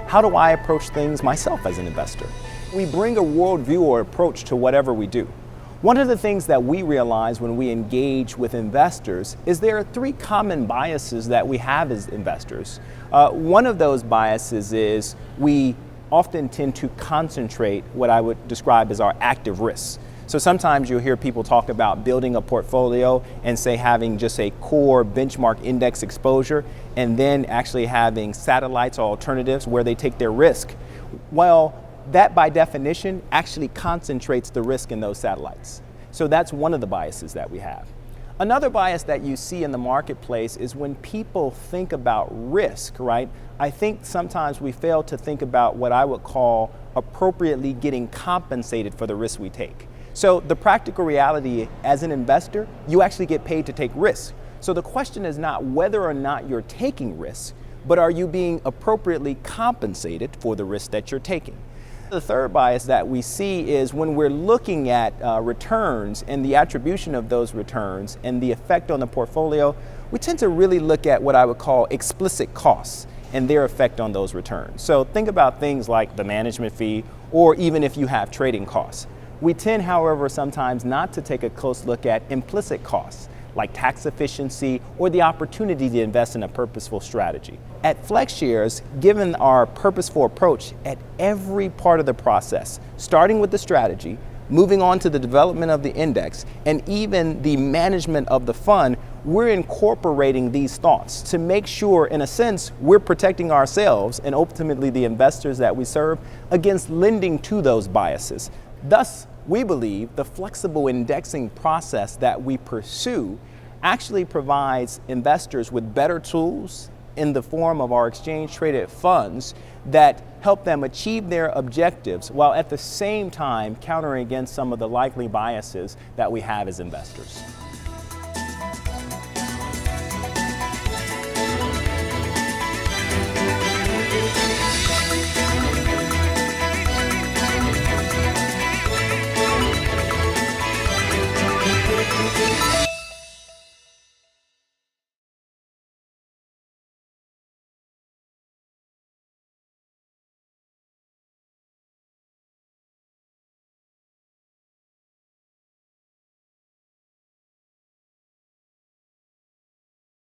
how do I approach things myself as an investor? We bring a worldview or approach to whatever we do. One of the things that we realize when we engage with investors is there are three common biases that we have as investors. One of those biases is we often tend to concentrate what I would describe as our active risks. So sometimes you'll hear people talk about building a portfolio and say having just a core benchmark index exposure and then actually having satellites or alternatives where they take their risk. Well, that by definition actually concentrates the risk in those satellites. So that's one of the biases that we have. Another bias that you see in the marketplace is when people think about risk, right? I think sometimes we fail to think about what I would call appropriately getting compensated for the risk we take. So the practical reality as an investor, you actually get paid to take risks. So the question is not whether or not you're taking risks, but are you being appropriately compensated for the risk that you're taking? The third bias that we see is when we're looking at returns and the attribution of those returns and the effect on the portfolio, we tend to really look at what I would call explicit costs and their effect on those returns. So think about things like the management fee or even if you have trading costs. We tend, however, sometimes not to take a close look at implicit costs, like tax efficiency or the opportunity to invest in a purposeful strategy. At FlexShares, given our purposeful approach at every part of the process, starting with the strategy, moving on to the development of the index, and even the management of the fund, we're incorporating these thoughts to make sure, in a sense, we're protecting ourselves and ultimately the investors that we serve against lending to those biases. Thus, we believe the flexible indexing process that we pursue actually provides investors with better tools in the form of our exchange-traded funds that help them achieve their objectives while at the same time countering against some of the likely biases that we have as investors.